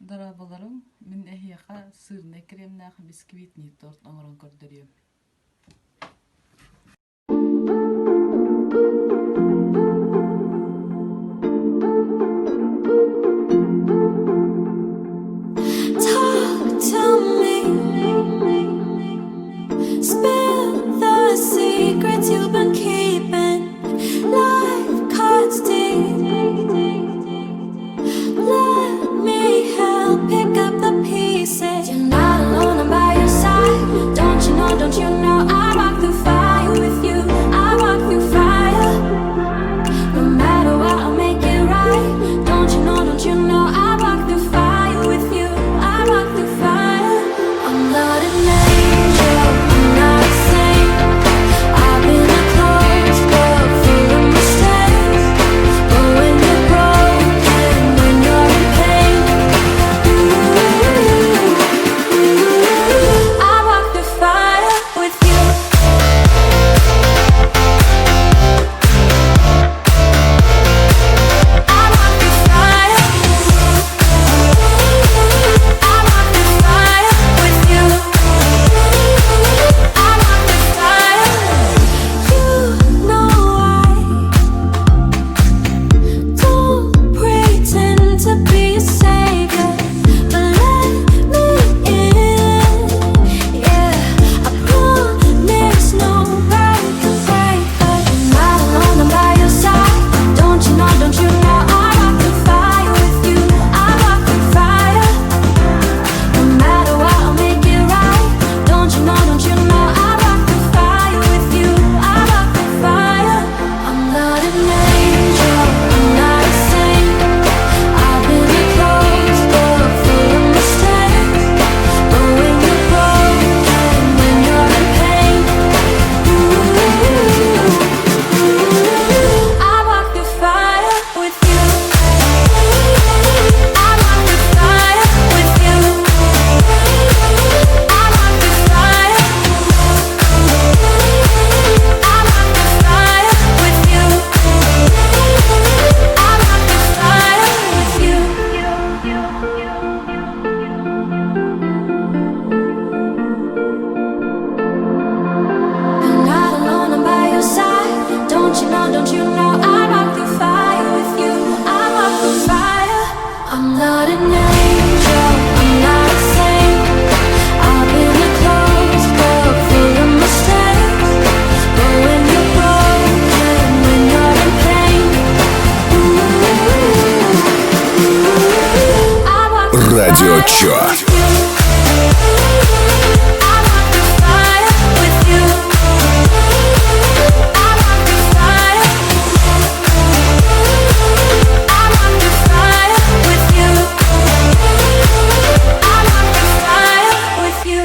Здраволарым, мен эхияха сырный кремнах бисквитный торт оңорон көрдөрүм. Talk to me, spill the secrets you've been keeping. Life cuts deep. Let me help pick up the pieces. You're not alone, I'm by your side. Don't you know I walk through fire with you. I walk through fire. No matter what, I'll make it right. Don't you know I walk through fire with you. I walk through fire. I'm not an angel, I'm not a saint. I've been a closed book full of mistakes. But when you're broken, when you're in pain, I walk through fire with you. I walk through fire. I walk through fire with you. I walk through fire. You know I don't pretend to be a savior, but let me in. Yeah, I promise nobody can break us. You're not alone, I'm by your side. Don't you know I walk through fire with you. I walk through fire. No matter what, I'll make it right. Don't you know I walk through fire with you. I walk through fire. I'm not an angel, I'm not a saint. I've been a closed book full of mistakes. But when you're broken, when you're in pain, I walk through fire with you. I walk through fire with you. I walk through fire. I walk through fire with you. I walk through fire with you. You're not alone, I'm by your side. Don't you know I walk through fire with you. I walk through fire. I'm not an angel, I'm not a saint. I've been a closed book full of mistakes. But when you're broken, when you're in pain, I walk through Радио fire Чё. with you. I walk through fire with you. I walk through fire. I walk through fire with you. I walk through fire with you.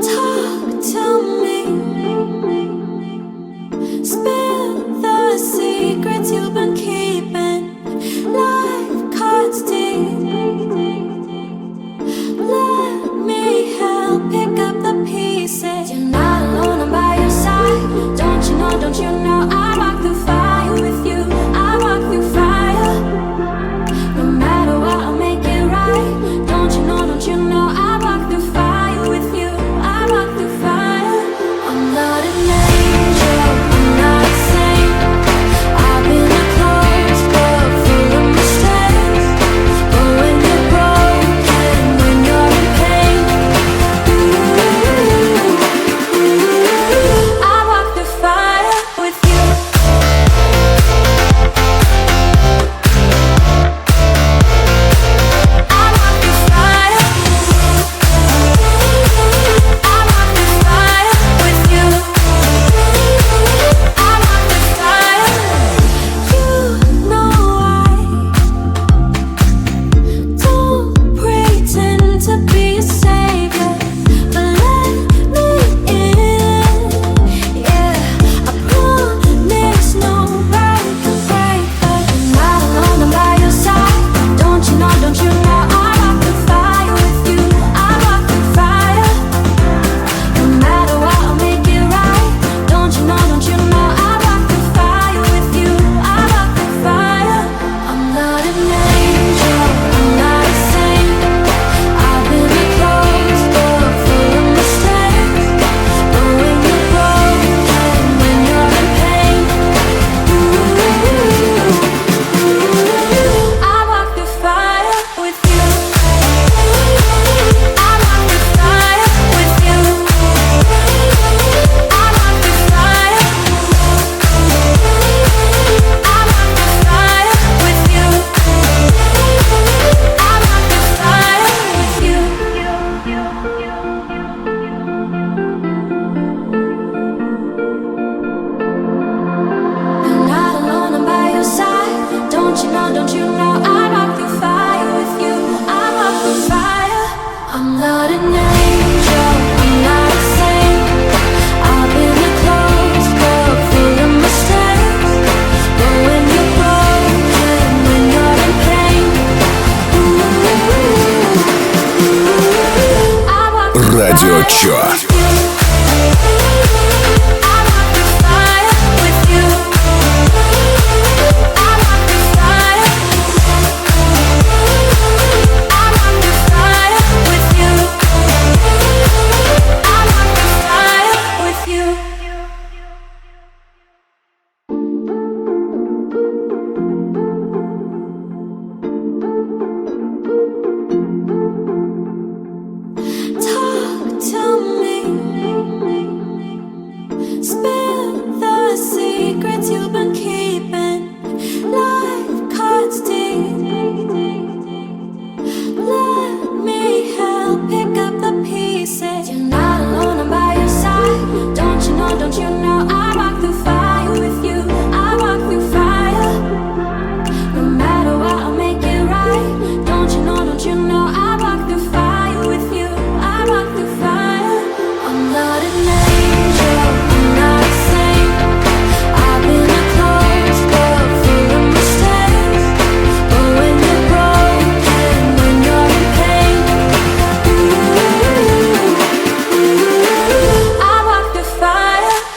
Talk to me, Радио Чё.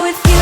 With you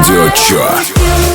Радио Чё.